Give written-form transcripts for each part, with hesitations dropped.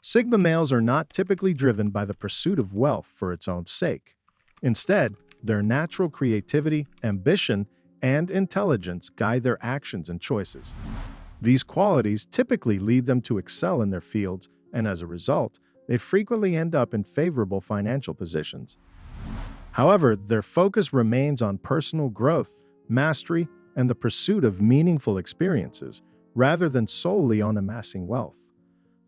Sigma males are not typically driven by the pursuit of wealth for its own sake. Instead, their natural creativity, ambition, and intelligence guide their actions and choices. These qualities typically lead them to excel in their fields, and as a result, they frequently end up in favorable financial positions. However, their focus remains on personal growth, mastery, and the pursuit of meaningful experiences, rather than solely on amassing wealth.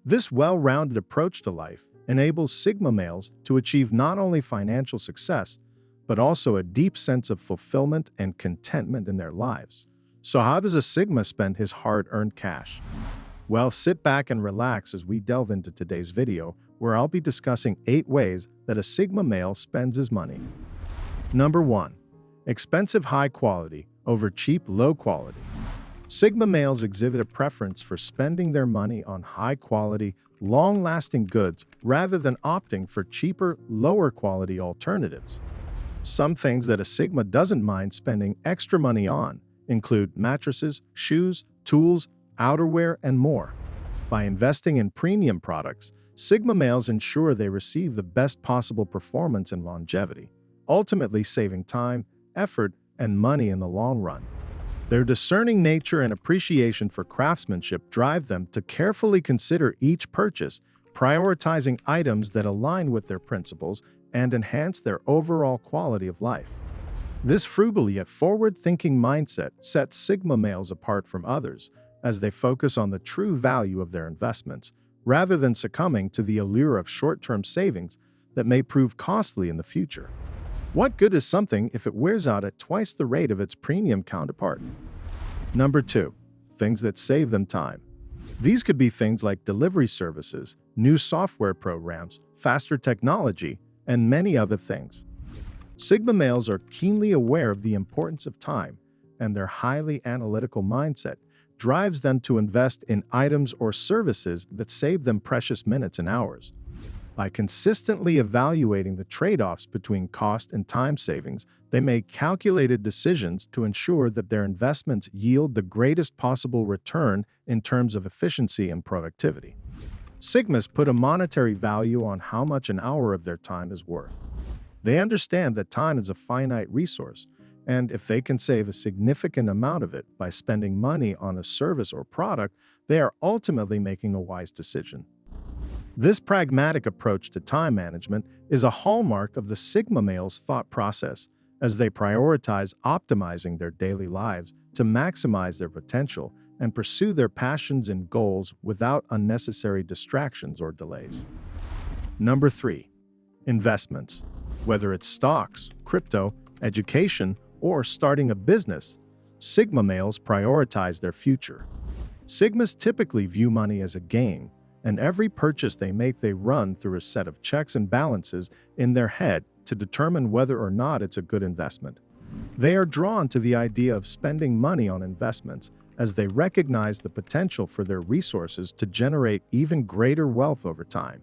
This well-rounded approach to life enables Sigma males to achieve not only financial success, but also a deep sense of fulfillment and contentment in their lives. So how does a Sigma spend his hard-earned cash? Well, sit back and relax as we delve into today's video, where I'll be discussing 8 ways that a Sigma male spends his money. Number 1. Expensive high quality over cheap low quality. Sigma males exhibit a preference for spending their money on high-quality, long-lasting goods rather than opting for cheaper, lower-quality alternatives. Some things that a Sigma doesn't mind spending extra money on include mattresses, shoes, tools, outerwear, and more. By investing in premium products, Sigma males ensure they receive the best possible performance and longevity, ultimately saving time, effort, and money in the long run. Their discerning nature and appreciation for craftsmanship drive them to carefully consider each purchase, prioritizing items that align with their principles and enhance their overall quality of life. This frugal yet forward-thinking mindset sets Sigma males apart from others, as they focus on the true value of their investments, rather than succumbing to the allure of short-term savings that may prove costly in the future. What good is something if it wears out at twice the rate of its premium counterpart? Number 2. Things that save them time. These could be things like delivery services, new software programs, faster technology, and many other things. Sigma males are keenly aware of the importance of time, and their highly analytical mindset drives them to invest in items or services that save them precious minutes and hours. By consistently evaluating the trade-offs between cost and time savings, they make calculated decisions to ensure that their investments yield the greatest possible return in terms of efficiency and productivity. Sigmas put a monetary value on how much an hour of their time is worth. They understand that time is a finite resource, and if they can save a significant amount of it by spending money on a service or product, they are ultimately making a wise decision. This pragmatic approach to time management is a hallmark of the Sigma male's thought process, as they prioritize optimizing their daily lives to maximize their potential and pursue their passions and goals without unnecessary distractions or delays. Number 3. Investments. Whether it's stocks, crypto, education, or starting a business, Sigma males prioritize their future. Sigmas typically view money as a game, and every purchase they make they run through a set of checks and balances in their head to determine whether or not it's a good investment. They are drawn to the idea of spending money on investments as they recognize the potential for their resources to generate even greater wealth over time.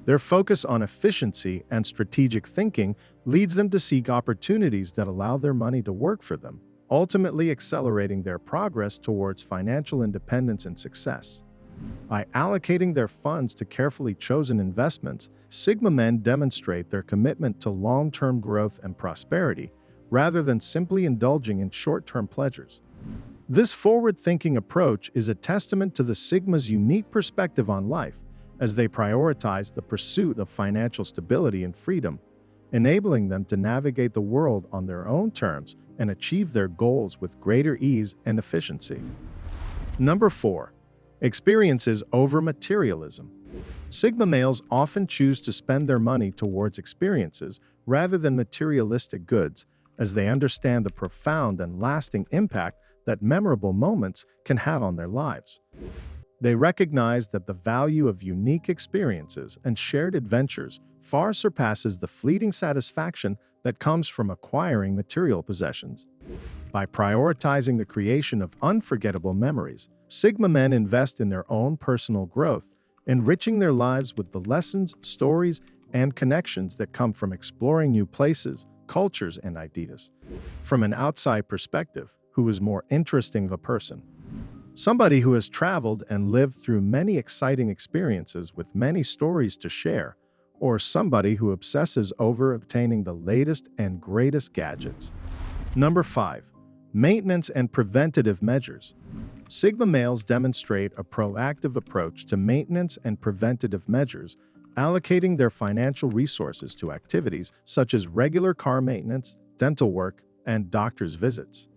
Their focus on efficiency and strategic thinking leads them to seek opportunities that allow their money to work for them, ultimately accelerating their progress towards financial independence and success. By allocating their funds to carefully chosen investments, Sigma men demonstrate their commitment to long-term growth and prosperity, rather than simply indulging in short-term pleasures. This forward-thinking approach is a testament to the Sigma's unique perspective on life, as they prioritize the pursuit of financial stability and freedom, enabling them to navigate the world on their own terms and achieve their goals with greater ease and efficiency. Number 4. Experiences over materialism. Sigma males often choose to spend their money towards experiences rather than materialistic goods, as they understand the profound and lasting impact that memorable moments can have on their lives. They recognize that the value of unique experiences and shared adventures far surpasses the fleeting satisfaction that comes from acquiring material possessions. By prioritizing the creation of unforgettable memories, Sigma men invest in their own personal growth, enriching their lives with the lessons, stories, and connections that come from exploring new places, cultures, and ideas. From an outside perspective, who is more interesting of a person? Somebody who has traveled and lived through many exciting experiences with many stories to share, or somebody who obsesses over obtaining the latest and greatest gadgets. Number 5. Maintenance and preventative measures. Sigma males demonstrate a proactive approach to maintenance and preventative measures, allocating their financial resources to activities such as regular car maintenance, dental work, and doctor's visits.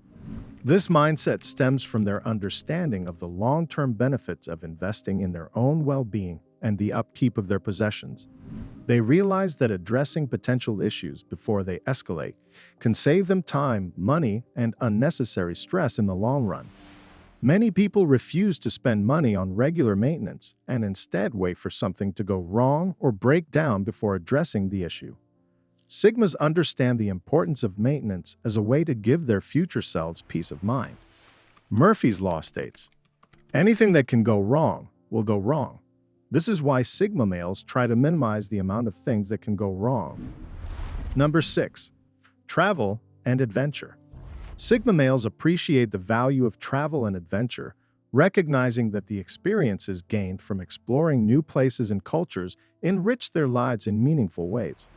This mindset stems from their understanding of the long-term benefits of investing in their own well-being and the upkeep of their possessions. They realize that addressing potential issues before they escalate can save them time, money, and unnecessary stress in the long run. Many people refuse to spend money on regular maintenance and instead wait for something to go wrong or break down before addressing the issue. Sigmas understand the importance of maintenance as a way to give their future selves peace of mind. Murphy's Law states, anything that can go wrong will go wrong. This is why Sigma males try to minimize the amount of things that can go wrong. Number 6. Travel and adventure. Sigma males appreciate the value of travel and adventure, recognizing that the experiences gained from exploring new places and cultures enrich their lives in meaningful ways.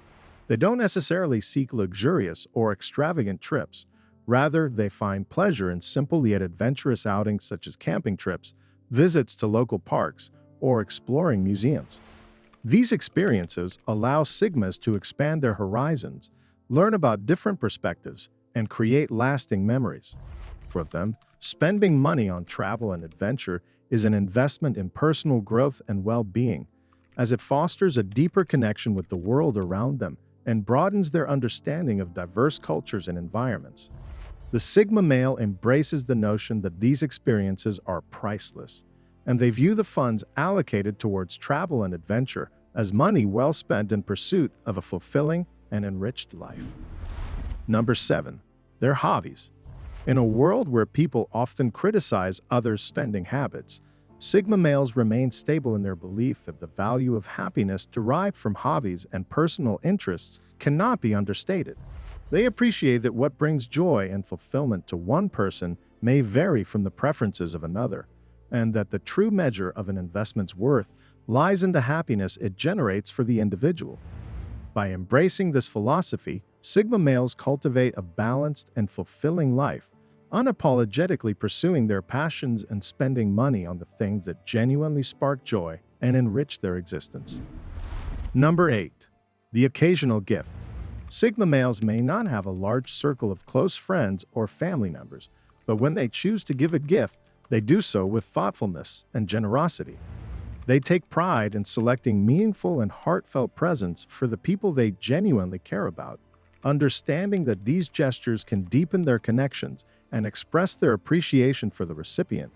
They don't necessarily seek luxurious or extravagant trips. Rather, they find pleasure in simple yet adventurous outings such as camping trips, visits to local parks, or exploring museums. These experiences allow Sigmas to expand their horizons, learn about different perspectives, and create lasting memories. For them, spending money on travel and adventure is an investment in personal growth and well-being, as it fosters a deeper connection with the world around them and broadens their understanding of diverse cultures and environments. The Sigma male embraces the notion that these experiences are priceless, and they view the funds allocated towards travel and adventure as money well spent in pursuit of a fulfilling and enriched life. Number 7. Their hobbies. In a world where people often criticize others' spending habits, Sigma males remain stable in their belief that the value of happiness derived from hobbies and personal interests cannot be understated. They appreciate that what brings joy and fulfillment to one person may vary from the preferences of another, and that the true measure of an investment's worth lies in the happiness it generates for the individual. By embracing this philosophy, Sigma males cultivate a balanced and fulfilling life, unapologetically pursuing their passions and spending money on the things that genuinely spark joy and enrich their existence. Number 8. The occasional gift. Sigma males may not have a large circle of close friends or family members, but when they choose to give a gift, they do so with thoughtfulness and generosity. They take pride in selecting meaningful and heartfelt presents for the people they genuinely care about, understanding that these gestures can deepen their connections and express their appreciation for the recipient.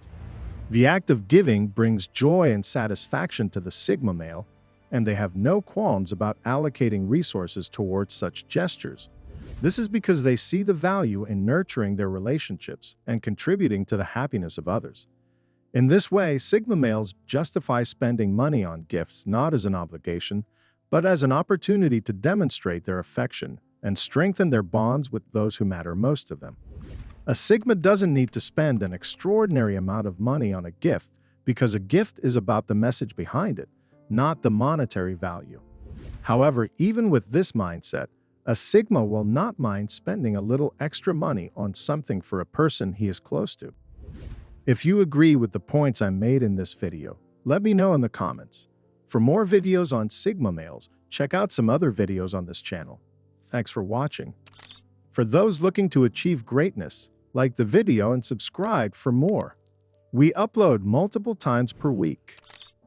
The act of giving brings joy and satisfaction to the Sigma male, and they have no qualms about allocating resources towards such gestures. This is because they see the value in nurturing their relationships and contributing to the happiness of others. In this way, Sigma males justify spending money on gifts not as an obligation, but as an opportunity to demonstrate their affection and strengthen their bonds with those who matter most to them. A Sigma doesn't need to spend an extraordinary amount of money on a gift because a gift is about the message behind it, not the monetary value. However, even with this mindset, a Sigma will not mind spending a little extra money on something for a person he is close to. If you agree with the points I made in this video, let me know in the comments. For more videos on Sigma males, check out some other videos on this channel. Thanks for watching. For those looking to achieve greatness, like the video and subscribe for more. We upload multiple times per week.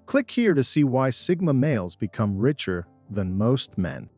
Click here to see why Sigma males become richer than most men.